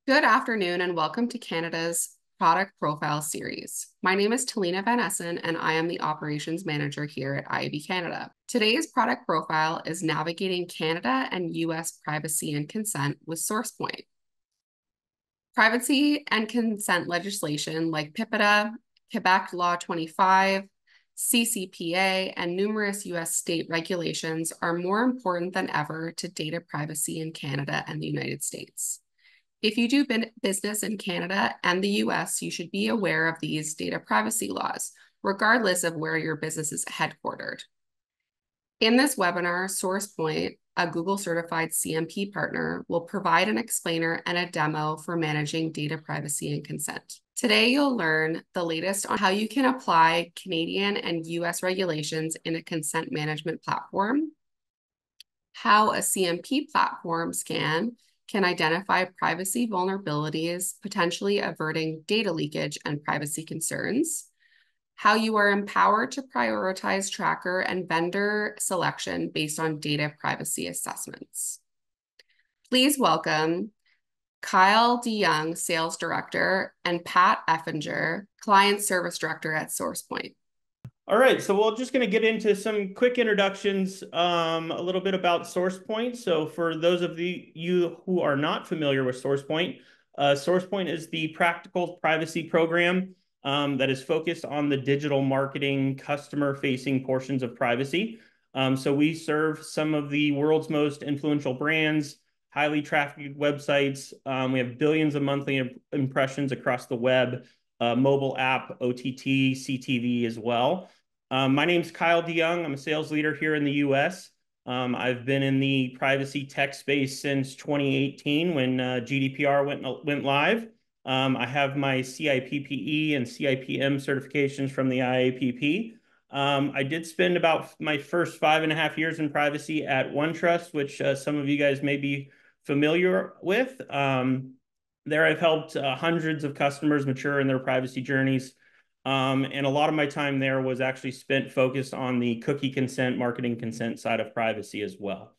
Good afternoon and welcome to Canada's Product Profile Series. My name is Talina Van Essen and I am the Operations Manager here at IAB Canada. Today's product profile is navigating Canada and US privacy and consent with Sourcepoint. Privacy and consent legislation like PIPEDA, Quebec Law 25, CCPA, and numerous US state regulations are more important than ever to data privacy in Canada and the United States. If you do business in Canada and the US, you should be aware of these data privacy laws, regardless of where your business is headquartered. In this webinar, Sourcepoint, a Google certified CMP partner, will provide an explainer and a demo for managing data privacy and consent. Today, you'll learn the latest on how you can apply Canadian and US regulations in a consent management platform, how a CMP platform scan can identify privacy vulnerabilities, potentially averting data leakage and privacy concerns, how you are empowered to prioritize tracker and vendor selection based on data privacy assessments. Please welcome Kyle DeYoung, Sales Director, and Pat Effinger, Client Service Director at Sourcepoint. All right, so we're just going to get into some quick introductions, a little bit about Sourcepoint. So for those of you who are not familiar with Sourcepoint, Sourcepoint is the practical privacy program that is focused on the digital marketing, customer-facing portions of privacy. So we serve some of the world's most influential brands, highly trafficked websites. We have billions of monthly impressions across the web, mobile app, OTT, CTV as well. My name's Kyle DeYoung. I'm a sales leader here in the US. I've been in the privacy tech space since 2018 when GDPR went live. I have my CIPPE and CIPM certifications from the IAPP. I did spend about my first 5.5 years in privacy at OneTrust, which some of you guys may be familiar with. There I've helped hundreds of customers mature in their privacy journeys. And a lot of my time there was actually spent focused on the cookie consent, marketing consent side of privacy as well.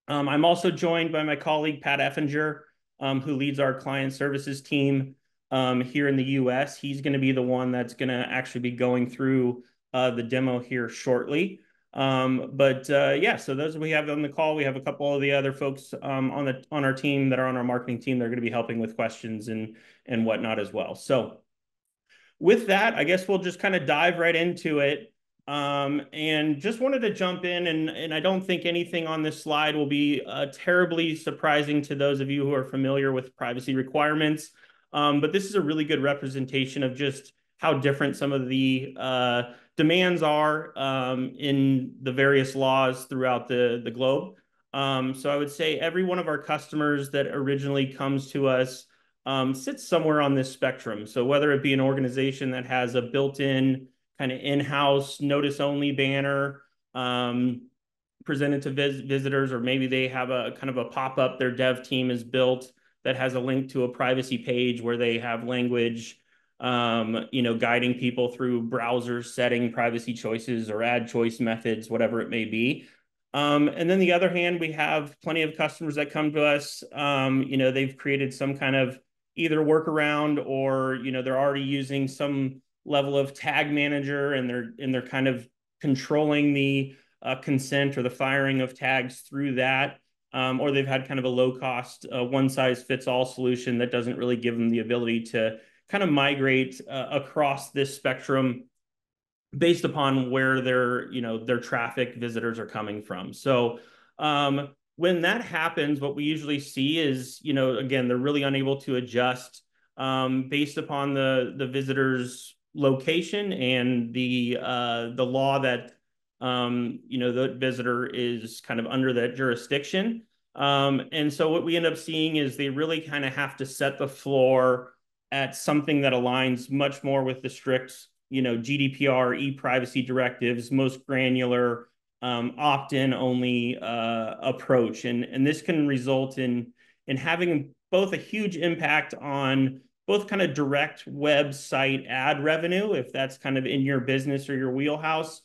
I'm also joined by my colleague, Pat Effinger, who leads our client services team here in the US. He's going to be the one that's going to actually be going through the demo here shortly. Yeah, so those we have on the call, we have a couple of the other folks on our team that are on our marketing team. They're going to be helping with questions and whatnot as well. So with that, I guess we'll just kind of dive right into it. And just wanted to jump in, and I don't think anything on this slide will be terribly surprising to those of you who are familiar with privacy requirements. But this is a really good representation of just how different some of the demands are in the various laws throughout the globe. So I would say every one of our customers that originally comes to us sits somewhere on this spectrum. So whether it be an organization that has a built-in kind of in-house notice-only banner presented to visitors, or maybe they have a kind of a pop-up their dev team has built that has a link to a privacy page where they have language guiding people through browser setting privacy choices or ad choice methods, whatever it may be. And then the other hand, we have plenty of customers that come to us. They've created some kind of either workaround or, they're already using some level of tag manager and they're kind of controlling the consent or the firing of tags through that. Or they've had kind of a low cost, one size fits all solution that doesn't really give them the ability to kind of migrate across this spectrum based upon where their traffic visitors are coming from. So when that happens, what we usually see is, again, they're really unable to adjust based upon the visitor's location and the law that the visitor is kind of under that jurisdiction. And so what we end up seeing is they really kind of have to set the floor at something that aligns much more with the strict, GDPR, e-privacy directives, most granular, opt-in only approach. And this can result in having both a huge impact on both kind of direct website ad revenue, if that's kind of in your business or your wheelhouse.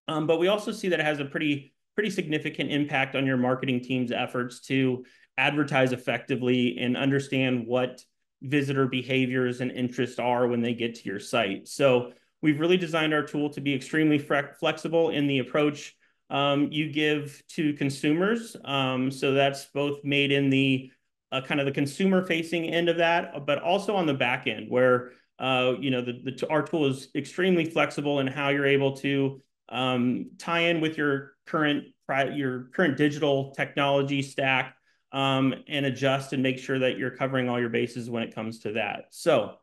But we also see that it has a pretty significant impact on your marketing team's efforts to advertise effectively and understand what visitor behaviors and interests are when they get to your site. So we've really designed our tool to be extremely flexible in the approach you give to consumers. So that's both made in the kind of the consumer-facing end of that, but also on the back end where our tool is extremely flexible in how you're able to tie in with your current digital technology stack and adjust and make sure that you're covering all your bases when it comes to that. So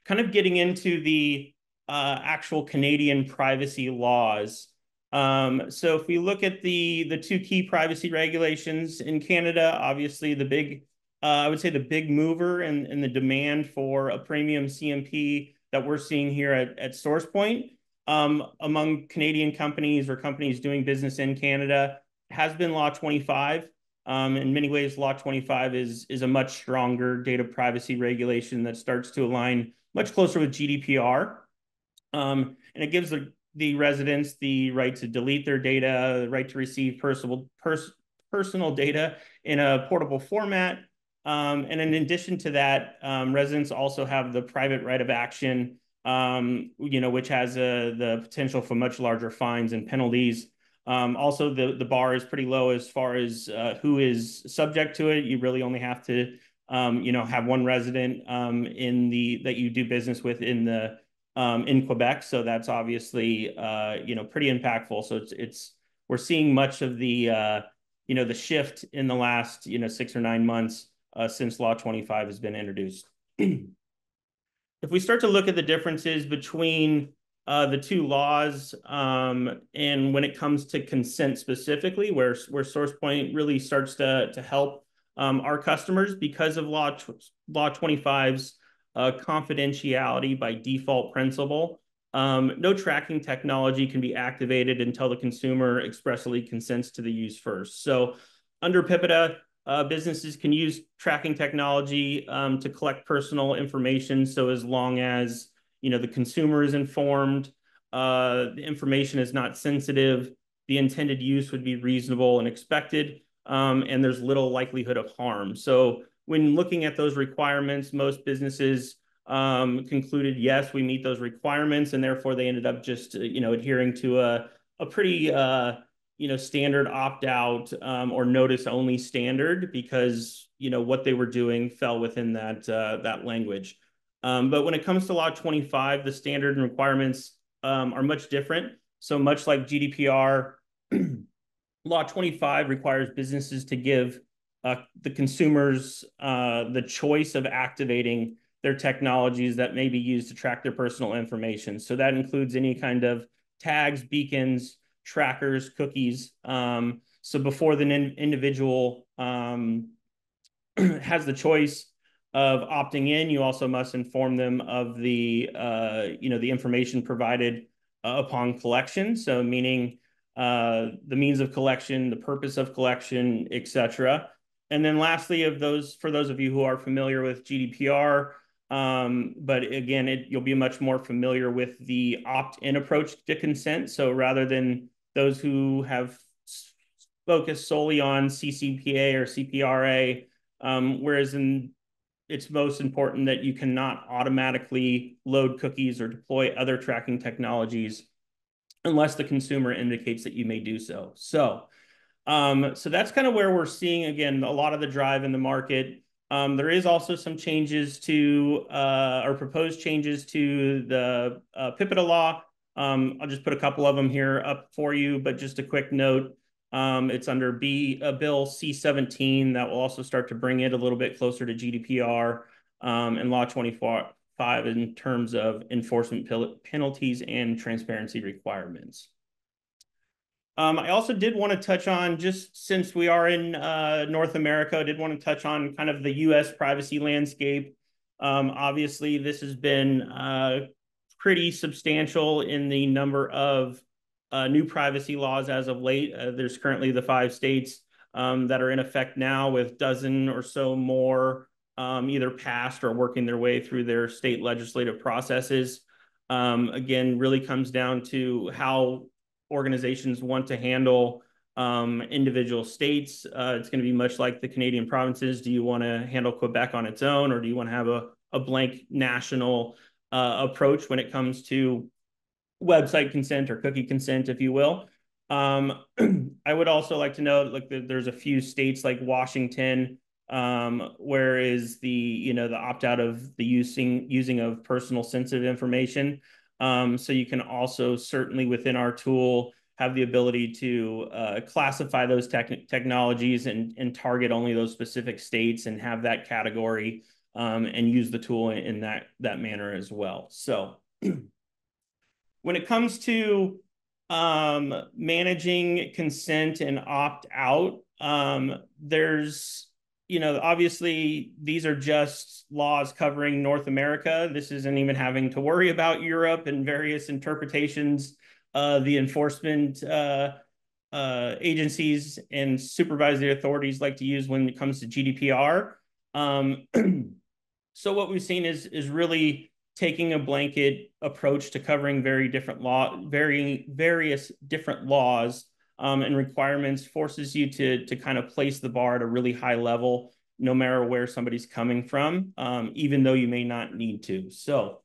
kind of getting into the actual Canadian privacy laws. So if we look at the two key privacy regulations in Canada, obviously the big, I would say the big mover and the demand for a premium CMP that we're seeing here at Sourcepoint among Canadian companies or companies doing business in Canada has been Law 25. In many ways, Law 25 is a much stronger data privacy regulation that starts to align much closer with GDPR. And it gives the residents the right to delete their data, the right to receive personal data in a portable format. And in addition to that, residents also have the private right of action, which has the potential for much larger fines and penalties. Also, the bar is pretty low as far as who is subject to it. You really only have to, have one resident that you do business with in Quebec. So that's obviously, pretty impactful. So we're seeing much of the shift in the last, 6 or 9 months since Law 25 has been introduced. If we start to look at the differences between the two laws, and when it comes to consent specifically, where Sourcepoint really starts to help our customers because of Law 25's confidentiality by default principle. No tracking technology can be activated until the consumer expressly consents to the use first. So under PIPEDA, businesses can use tracking technology to collect personal information. So as long as the consumer is informed, the information is not sensitive, the intended use would be reasonable and expected, and there's little likelihood of harm. So when looking at those requirements, most businesses concluded, yes, we meet those requirements, and therefore they ended up just adhering to a pretty standard opt-out or notice-only standard because what they were doing fell within that language. But when it comes to Law 25, the standard and requirements are much different. So much like GDPR, Law 25 requires businesses to give the consumers the choice of activating their technologies that may be used to track their personal information. So that includes any kind of tags, beacons, trackers, cookies. So before the individual has the choice of opting in, you also must inform them of the information provided upon collection. So meaning the means of collection, the purpose of collection, etc. And then lastly, for those of you who are familiar with GDPR, but again, you'll be much more familiar with the opt-in approach to consent. So rather than those who have focused solely on CCPA or CPRA, whereas it's most important that you cannot automatically load cookies or deploy other tracking technologies unless the consumer indicates that you may do so. So that's kind of where we're seeing, again, a lot of the drive in the market. There is also some changes to, or proposed changes to the PIPEDA law. I'll just put a couple of them here up for you, but just a quick note. It's under Bill C-17 that will also start to bring it a little bit closer to GDPR and Law 25 in terms of enforcement penalties and transparency requirements. I also did want to touch on, just since we are in North America, I did want to touch on kind of the U.S. privacy landscape. Obviously, this has been pretty substantial in the number of new privacy laws as of late. There's currently the 5 states that are in effect now, with a dozen or so more either passed or working their way through their state legislative processes. Again, really comes down to how organizations want to handle individual states. It's going to be much like the Canadian provinces. Do you want to handle Quebec on its own, or do you want to have a blank national approach when it comes to website consent or cookie consent, if you will? I would also like to note, like, there's a few states like Washington, where is the opt out of the using of personal sensitive information. So you can also certainly within our tool have the ability to classify those technologies and target only those specific states and have that category, and use the tool in that manner as well. So when it comes to managing consent and opt out, there's, obviously these are just laws covering North America. This isn't even having to worry about Europe and various interpretations the enforcement agencies and supervisory authorities like to use when it comes to GDPR. So what we've seen is really taking a blanket approach to covering various different laws and requirements, forces you to kind of place the bar at a really high level, no matter where somebody's coming from, even though you may not need to. So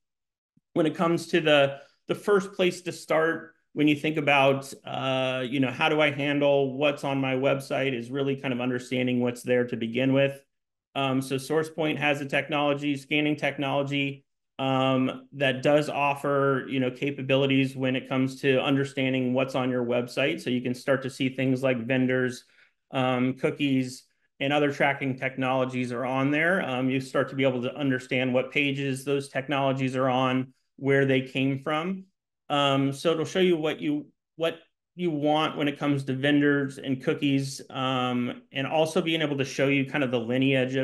when it comes to the first place to start, when you think about, how do I handle what's on my website, is really kind of understanding what's there to begin with. So Sourcepoint has a scanning technology, that does offer, capabilities when it comes to understanding what's on your website. So you can start to see things like vendors, cookies, and other tracking technologies are on there. You start to be able to understand what pages those technologies are on, where they came from. So it'll show you what you want when it comes to vendors and cookies, and also being able to show you kind of the lineage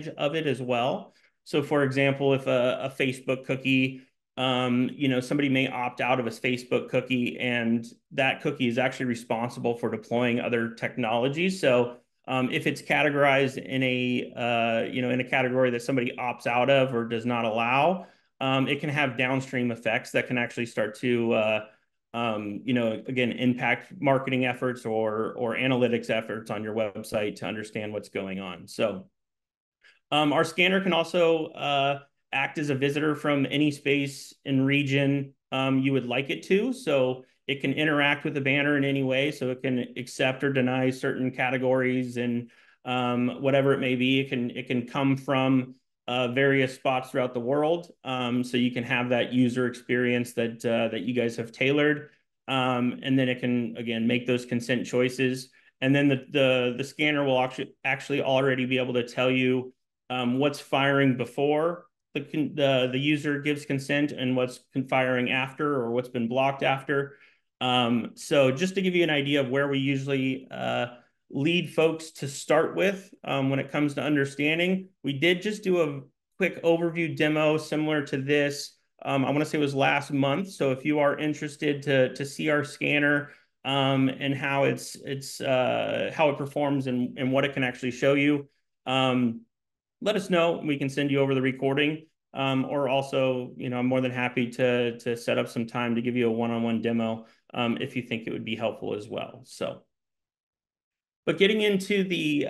of it as well. So for example, if a Facebook cookie, somebody may opt out of a Facebook cookie, and that cookie is actually responsible for deploying other technologies. So if it's categorized in a category that somebody opts out of or does not allow, it can have downstream effects that can actually start to again, impact marketing efforts or analytics efforts on your website to understand what's going on. So our scanner can also act as a visitor from any space and region you would like it to. So it can interact with the banner in any way. So it can accept or deny certain categories and whatever it may be. It can come from various spots throughout the world. So you can have that user experience that you guys have tailored. And then it can, again, make those consent choices. And then the scanner will actually already be able to tell you what's firing before the user gives consent and what's firing after, or what's been blocked after. So just to give you an idea of where we usually lead folks to start with when it comes to understanding, we did just do a quick overview demo similar to this. I want to say it was last month. So if you are interested to see our scanner and how how it performs and what it can actually show you, let us know. We can send you over the recording, or also, I'm more than happy to set up some time to give you a one-on-one demo if you think it would be helpful as well. So, but getting into the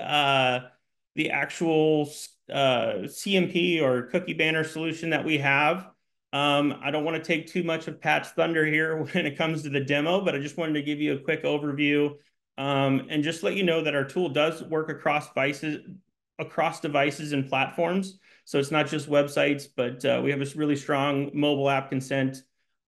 actual CMP or cookie banner solution that we have, I don't want to take too much of Pat's thunder here when it comes to the demo, but I just wanted to give you a quick overview and just let you know that our tool does work across devices and platforms. So it's not just websites, but we have a really strong mobile app consent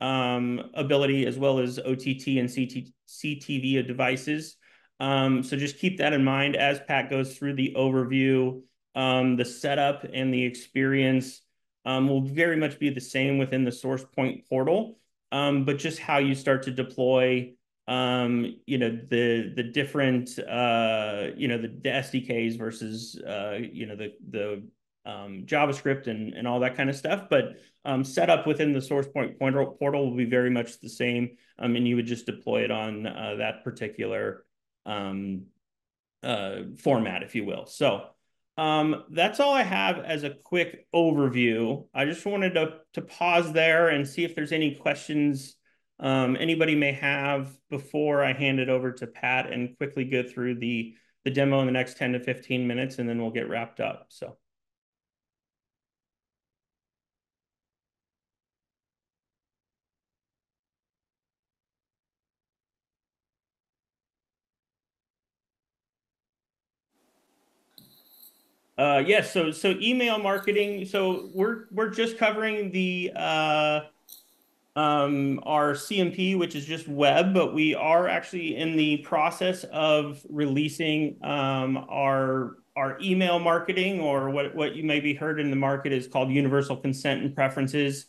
ability, as well as OTT and CTV devices. So just keep that in mind as Pat goes through the overview. The setup and the experience will very much be the same within the Sourcepoint portal, but just how you start to deploy the different the SDKs versus the JavaScript and all that kind of stuff. But set up within the Sourcepoint portal will be very much the same, and you would just deploy it on that particular format, if you will. So that's all I have as a quick overview. I just wanted to pause there and see if there's any questions anybody may have before I hand it over to Pat and quickly go through the demo in the next 10 to 15 minutes, and then we'll get wrapped up. So. Yes, so email marketing. So we're just covering the our CMP, which is just web, but we are actually in the process of releasing our email marketing, or what you may be heard in the market is called universal consent and preferences.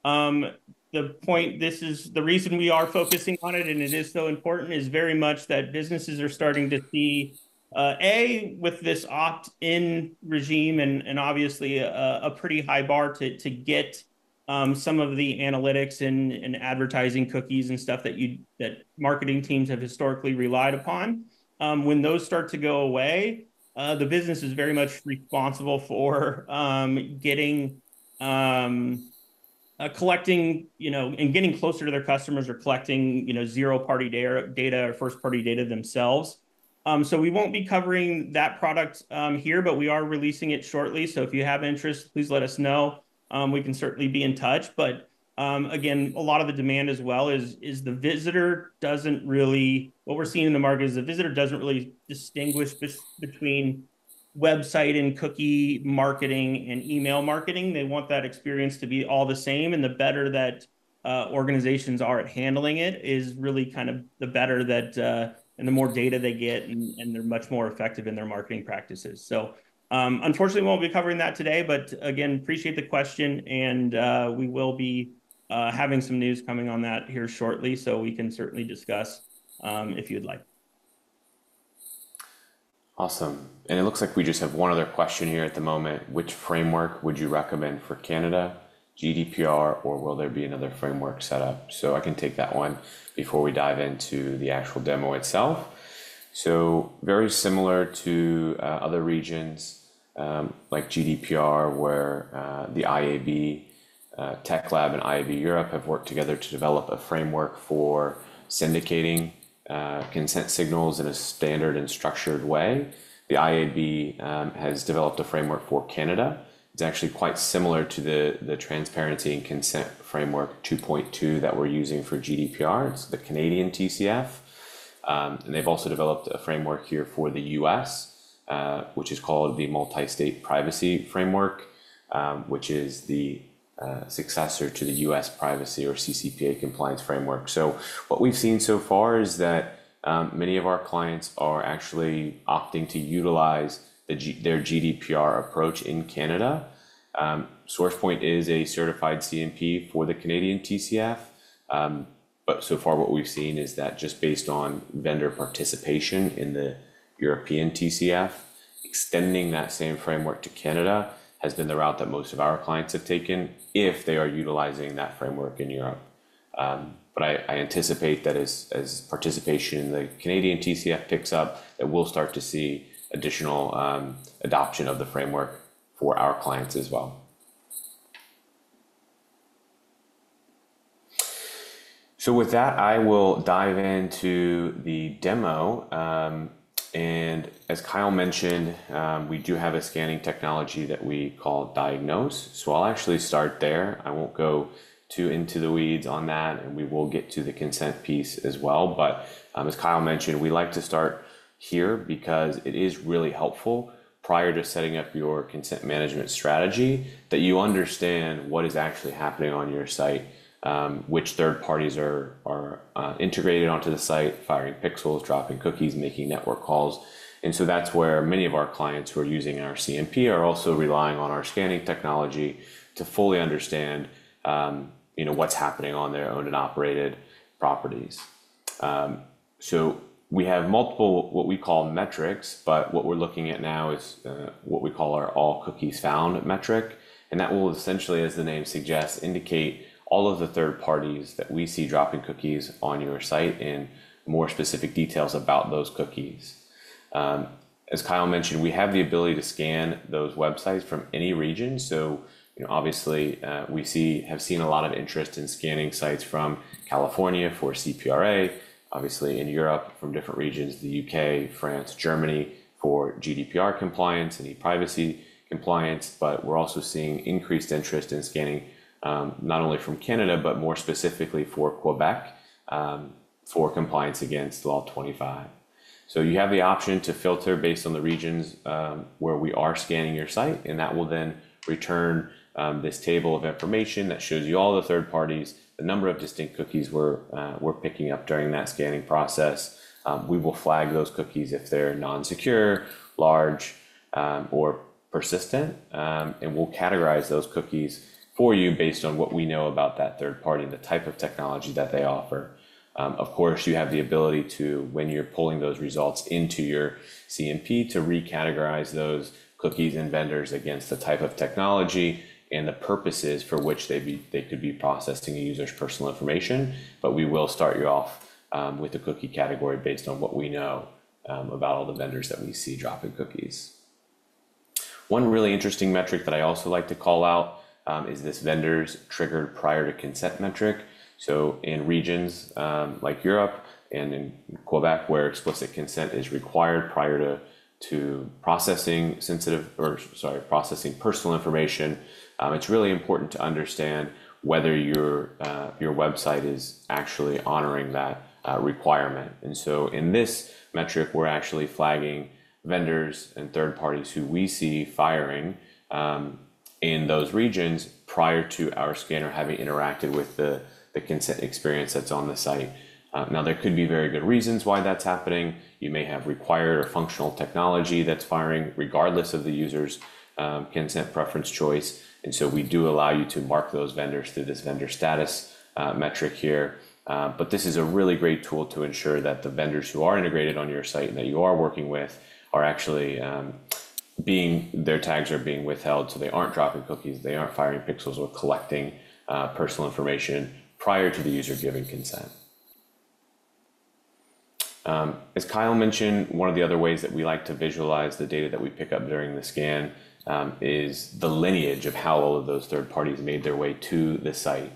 This is the reason we are focusing on it, and it is so important, is very much that businesses are starting to see with this opt-in regime, and obviously a pretty high bar to get some of the analytics and advertising cookies and stuff that marketing teams have historically relied upon. When those start to go away, the business is very much responsible for getting collecting, and getting closer to their customers, or collecting, zero-party data or first-party data themselves. So we won't be covering that product here, but we are releasing it shortly. So if you have interest, please let us know. We can certainly be in touch. But again, a lot of the demand as well is the visitor doesn't really, what we're seeing in the market is the visitor doesn't really distinguish between website and cookie marketing and email marketing. They want that experience to be all the same. And the better that organizations are at handling it is really kind of the better that, and the more data they get, and they're much more effective in their marketing practices. So unfortunately, we won't be covering that today, but again, appreciate the question. And we will be having some news coming on that here shortly, so we can certainly discuss if you'd like. Awesome. And it looks like we just have one other question here at the moment. Which framework would you recommend for Canada? GDPR, or will there be another framework set up? So I can take that one before we dive into the actual demo itself. So very similar to other regions like GDPR, where the IAB, Tech Lab and IAB Europe have worked together to develop a framework for syndicating consent signals in a standard and structured way. The IAB has developed a framework for Canada. It's actually quite similar to the Transparency and Consent Framework 2.2 that we're using for GDPR. It's the Canadian TCF. And they've also developed a framework here for the US, which is called the Multi-State Privacy Framework, which is the successor to the US Privacy or CCPA compliance framework. So what we've seen so far is that many of our clients are actually opting to utilize their GDPR approach in Canada. Sourcepoint is a certified CMP for the Canadian TCF. But so far what we've seen is that just based on vendor participation in the European TCF, extending that same framework to Canada has been the route that most of our clients have taken if they are utilizing that framework in Europe. But I anticipate that as participation in the Canadian TCF picks up, that we'll start to see additional adoption of the framework for our clients as well. So with that, I will dive into the demo. And as Kyle mentioned, we do have a scanning technology that we call Diagnose. So I'll actually start there. I won't go too into the weeds on that, and we will get to the consent piece as well. But as Kyle mentioned, we like to start here because it is really helpful prior to setting up your consent management strategy that you understand what is actually happening on your site. Which third parties are integrated onto the site, firing pixels, dropping cookies, making network calls. And so that's where many of our clients who are using our CMP are also relying on our scanning technology to fully understand what's happening on their owned and operated properties. So we have multiple what we call metrics, but what we're looking at now is what we call our all cookies found metric. And that will essentially, as the name suggests, indicate all of the third parties that we see dropping cookies on your site and more specific details about those cookies. As Kyle mentioned, we have the ability to scan those websites from any region. So, Obviously, we have seen a lot of interest in scanning sites from California for CPRA, obviously in Europe from different regions, the UK, France, Germany for GDPR compliance and e-privacy compliance, but we're also seeing increased interest in scanning not only from Canada, but more specifically for Quebec for compliance against Law 25. So you have the option to filter based on the regions where we are scanning your site, and that will then return this table of information that shows you all the third parties, the number of distinct cookies we're picking up during that scanning process. We will flag those cookies if they're non-secure, large, or persistent, and we'll categorize those cookies for you based on what we know about that third party and the type of technology that they offer. Of course, you have the ability to, when you're pulling those results into your CMP, to recategorize those cookies and vendors against the type of technology and the purposes for which they could be processing a user's personal information. But we will start you off with a cookie category based on what we know about all the vendors that we see dropping cookies. One really interesting metric that I also like to call out is this vendors triggered prior to consent metric. So in regions like Europe and in Quebec, where explicit consent is required prior to processing processing personal information, it's really important to understand whether your website is actually honoring that requirement. And so in this metric, we're actually flagging vendors and third parties who we see firing in those regions prior to our scanner having interacted with the consent experience that's on the site. Now, there could be very good reasons why that's happening. You may have required or functional technology that's firing regardless of the user's consent preference choice. And so we do allow you to mark those vendors through this vendor status metric here. But this is a really great tool to ensure that the vendors who are integrated on your site and that you are working with are actually their tags are being withheld, so they aren't dropping cookies, they aren't firing pixels or collecting personal information prior to the user giving consent. As Kyle mentioned, one of the other ways that we like to visualize the data that we pick up during the scan is the lineage of how all of those third parties made their way to the site.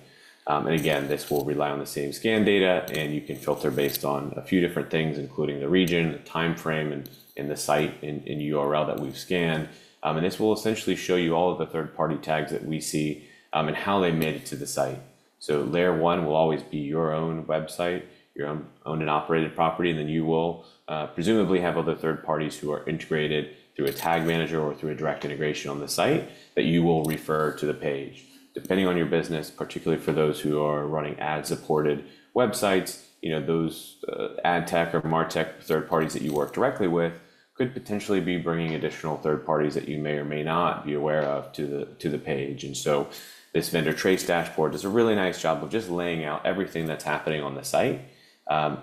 And again, this will rely on the same scan data, and you can filter based on a few different things, including the region, the time frame, and the site in URL that we've scanned. And this will essentially show you all of the third-party tags that we see and how they made it to the site. So layer one will always be your own website, your own owned and operated property, and then you will presumably have other third parties who are integrated through a tag manager or through a direct integration on the site that you will refer to the page. Depending on your business, particularly for those who are running ad-supported websites, those ad tech or martech third parties that you work directly with could potentially be bringing additional third parties that you may or may not be aware of to the page. And so this vendor trace dashboard does a really nice job of just laying out everything that's happening on the site.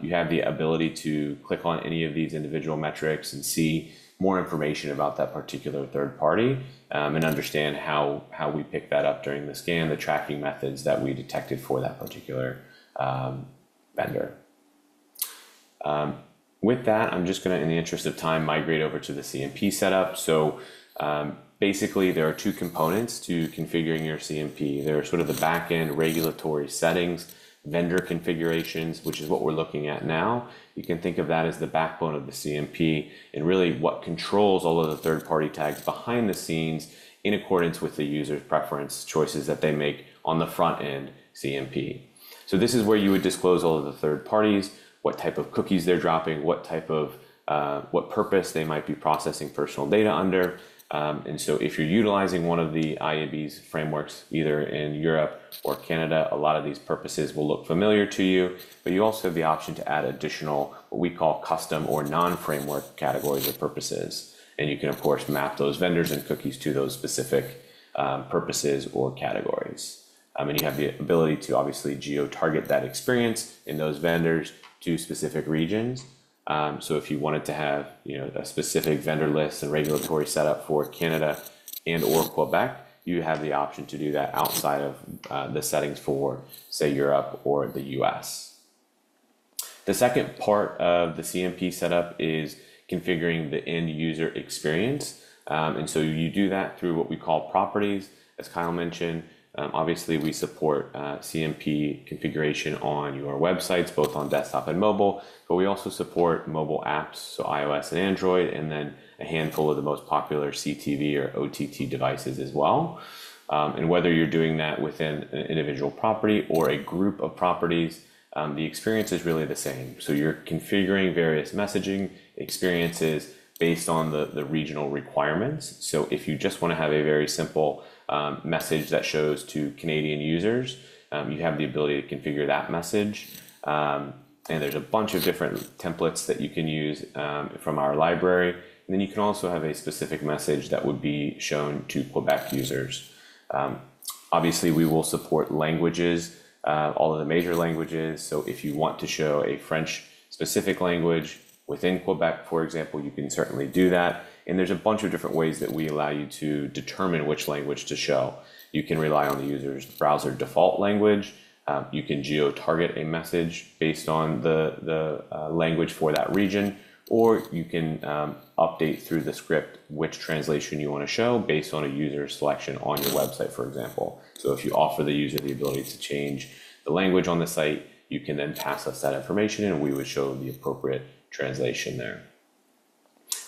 You have the ability to click on any of these individual metrics and see more information about that particular third party and understand how we pick that up during the scan, the tracking methods that we detected for that particular vendor. With that, I'm just going to, in the interest of time, migrate over to the CMP setup. So basically, there are two components to configuring your CMP. There are sort of the back-end regulatory settings, vendor configurations, which is what we're looking at now. You can think of that as the backbone of the CMP and really what controls all of the third-party tags behind the scenes in accordance with the user's preference choices that they make on the front-end CMP. So this is where you would disclose all of the third parties, what type of cookies they're dropping, what purpose they might be processing personal data under. And so if you're utilizing one of the IAB's frameworks, either in Europe or Canada, a lot of these purposes will look familiar to you, but you also have the option to add additional, what we call custom or non-framework categories or purposes. And you can, of course, map those vendors and cookies to those specific purposes or categories. And you have the ability to obviously geo-target that experience in those vendors to specific regions. So if you wanted to have a specific vendor list and regulatory setup for Canada and or Quebec, you have the option to do that outside of the settings for, say, Europe or the US. The second part of the CMP setup is configuring the end user experience. And so you do that through what we call properties, as Kyle mentioned. Obviously, we support CMP configuration on your websites, both on desktop and mobile, but we also support mobile apps, so iOS and Android, and then a handful of the most popular CTV or OTT devices as well. And whether you're doing that within an individual property or a group of properties, the experience is really the same. So you're configuring various messaging experiences based on the regional requirements. So if you just want to have a very simple message that shows to Canadian users, you have the ability to configure that message. And there's a bunch of different templates that you can use from our library. And then you can also have a specific message that would be shown to Quebec users. Obviously, we will support languages, all of the major languages. So if you want to show a French specific language within Quebec, for example, you can certainly do that. And there's a bunch of different ways that we allow you to determine which language to show. You can rely on the user's browser default language. You can geo-target a message based on the language for that region, or you can update through the script which translation you want to show based on a user selection on your website, for example. So if you offer the user the ability to change the language on the site, you can then pass us that information and we would show the appropriate translation there.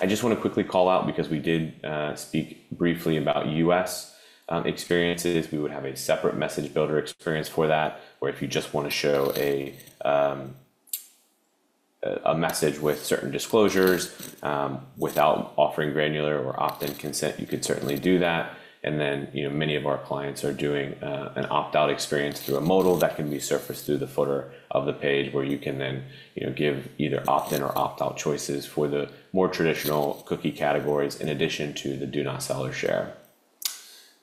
I just want to quickly call out, because we did speak briefly about US experiences, we would have a separate message builder experience for that, where if you just want to show a message with certain disclosures without offering granular or opt-in consent, you could certainly do that. And then, many of our clients are doing an opt-out experience through a modal that can be surfaced through the footer of the page, where you can then, give either opt-in or opt-out choices for the more traditional cookie categories, in addition to the do not sell or share.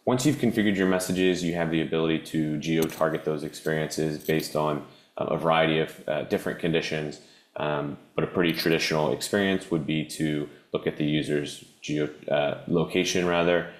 Once you've configured your messages, you have the ability to geo-target those experiences based on a variety of different conditions. But a pretty traditional experience would be to look at the user's location rather.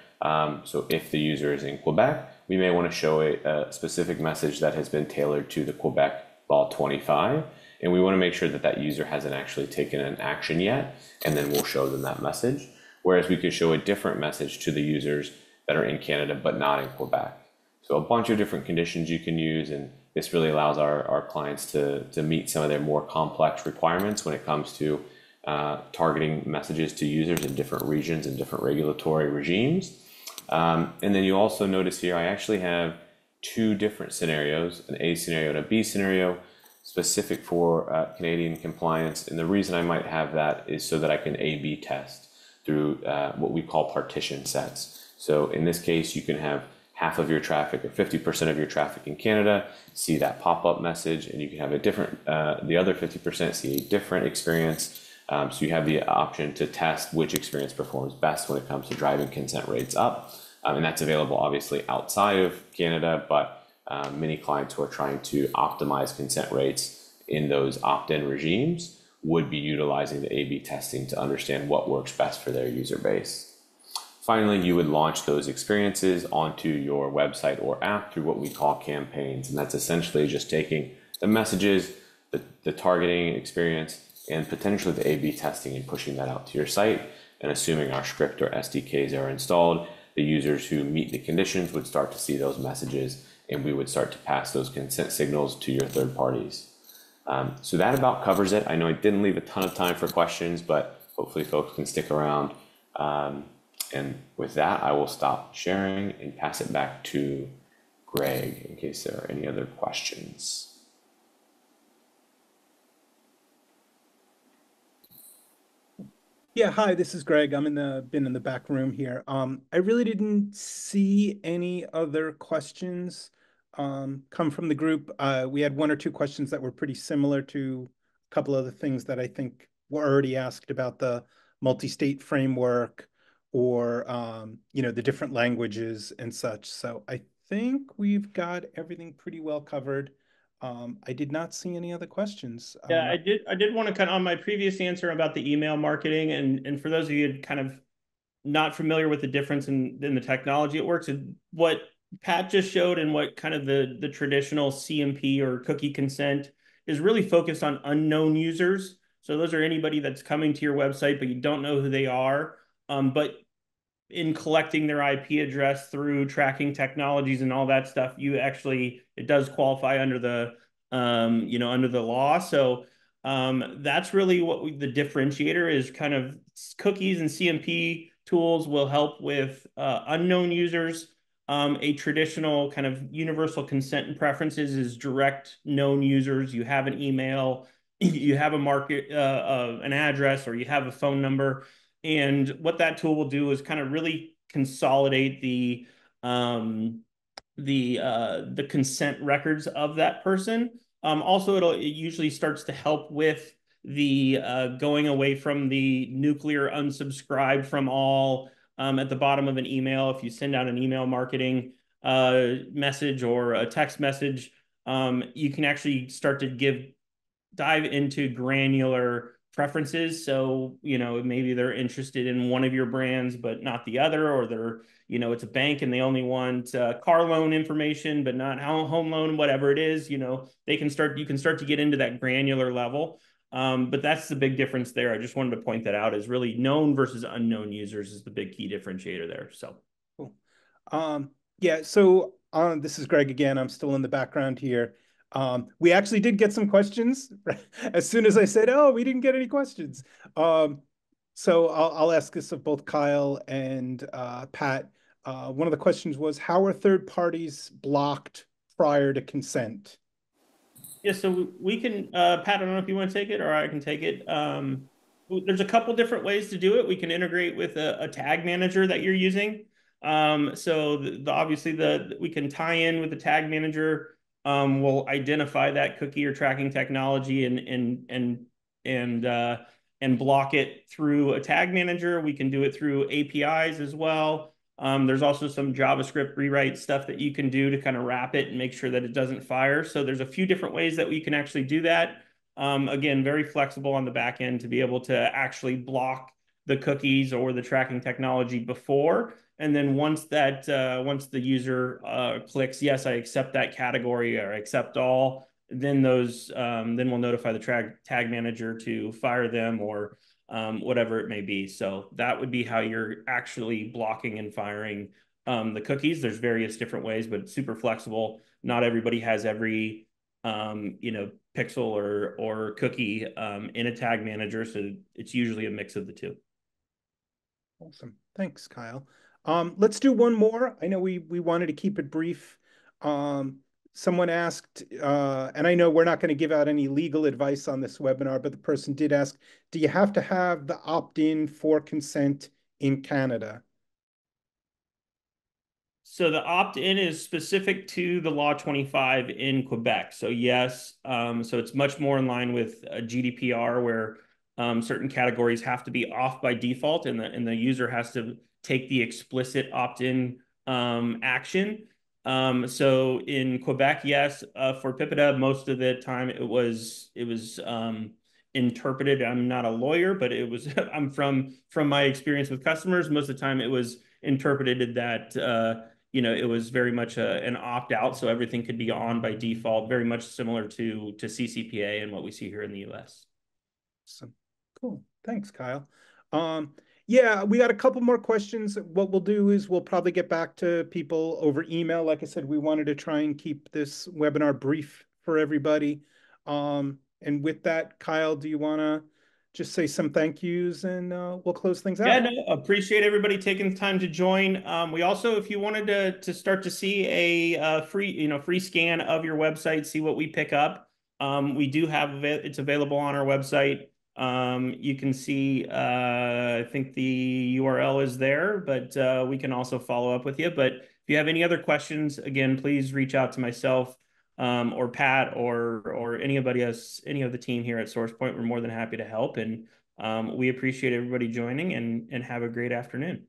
So if the user is in Quebec, we may want to show a specific message that has been tailored to the Quebec Law 25. And we want to make sure that that user hasn't actually taken an action yet, and then we'll show them that message. Whereas we could show a different message to the users that are in Canada but not in Quebec. So a bunch of different conditions you can use, and this really allows our clients to meet some of their more complex requirements when it comes to targeting messages to users in different regions and different regulatory regimes. And then you also notice here, I actually have two different scenarios, an A scenario and a B scenario, specific for Canadian compliance. And the reason I might have that is so that I can A/B test through what we call partition sets. So in this case, you can have half of your traffic or 50% of your traffic in Canada see that pop-up message, and you can have a different, the other 50% see a different experience. So you have the option to test which experience performs best when it comes to driving consent rates up. And that's available obviously outside of Canada, but many clients who are trying to optimize consent rates in those opt-in regimes would be utilizing the A/B testing to understand what works best for their user base. Finally, you would launch those experiences onto your website or app through what we call campaigns. And that's essentially just taking the messages, the targeting experience, and potentially the A/B testing and pushing that out to your site. And assuming our script or SDKs are installed, the users who meet the conditions would start to see those messages, and we would start to pass those consent signals to your third parties. So that about covers it. I know I didn't leave a ton of time for questions, but hopefully folks can stick around. And with that, I will stop sharing and pass it back to Greg in case there are any other questions. Yeah, hi, this is Greg. I'm been in the back room here. I really didn't see any other questions come from the group. We had one or two questions that were pretty similar to a couple of the things that I think were already asked about the multi-state framework or the different languages and such. So I think we've got everything pretty well covered. I did not see any other questions. Yeah, I did want to kind of, on my previous answer about the email marketing, and for those of you kind of not familiar with the difference in the technology it works, what Pat just showed and what kind of the traditional CMP or cookie consent is really focused on unknown users. So those are anybody that's coming to your website, but you don't know who they are. But in collecting their IP address through tracking technologies and all that stuff, it does qualify under the under the law. So that's really what the differentiator is. Kind of cookies and CMP tools will help with unknown users. A traditional kind of universal consent and preferences is direct known users. You have an email, you have an address, or you have a phone number. And what that tool will do is kind of really consolidate the consent records of that person. Also, it usually starts to help with the going away from the nuclear unsubscribe from all at the bottom of an email. If you send out an email marketing message or a text message, you can actually start to dive into granular preferences. So, maybe they're interested in one of your brands, but not the other, or it's a bank and they only want car loan information, but not home loan, whatever it is, you can start to get into that granular level. But that's the big difference there. I just wanted to point that out, is really known versus unknown users is the big key differentiator there. So cool. Yeah, so this is Greg again. I'm still in the background here. We actually did get some questions as soon as I said, oh, we didn't get any questions. So I'll ask this of both Kyle and Pat. One of the questions was, how are third parties blocked prior to consent? Yeah, so we can, Pat, I don't know if you want to take it or I can take it. There's a couple different ways to do it. We can integrate with a tag manager that you're using. So obviously we can tie in with the tag manager. We'll identify that cookie or tracking technology and block it through a tag manager. We can do it through APIs as well. There's also some JavaScript rewrite stuff that you can do to kind of wrap it and make sure that it doesn't fire. So there's a few different ways that we can actually do that. Again, very flexible on the back end to be able to actually block the cookies or the tracking technology before. And then once the user clicks, yes, I accept that category or I accept all, then we'll notify the tag manager to fire them or whatever it may be. So that would be how you're actually blocking and firing the cookies. There's various different ways, but it's super flexible. Not everybody has every pixel or cookie in a tag manager, so it's usually a mix of the two. Awesome. Thanks, Kyle. Let's do one more. I know we wanted to keep it brief. Someone asked, and I know we're not going to give out any legal advice on this webinar, but the person did ask, do you have to have the opt-in for consent in Canada? So the opt-in is specific to the Law 25 in Quebec. So yes, so it's much more in line with GDPR, where certain categories have to be off by default, and the user has to take the explicit opt-in action. So in Quebec, yes, for PIPEDA, most of the time it was interpreted. I'm not a lawyer, but it was I'm from my experience with customers. Most of the time it was interpreted that it was very much an opt-out, so everything could be on by default, very much similar to CCPA and what we see here in the US. Awesome. Cool. Thanks, Kyle. Yeah, we got a couple more questions. What we'll do is we'll probably get back to people over email. Like I said, we wanted to try and keep this webinar brief for everybody. And with that, Kyle, do you want to just say some thank yous and we'll close things out? Yeah, no, appreciate everybody taking the time to join. We also, if you wanted to start to see a free scan of your website, see what we pick up, we do have it's available on our website. You can see, I think the URL is there, but we can also follow up with you. But if you have any other questions, again, please reach out to myself or Pat or anybody else, any of the team here at Sourcepoint. We're more than happy to help, and we appreciate everybody joining and have a great afternoon.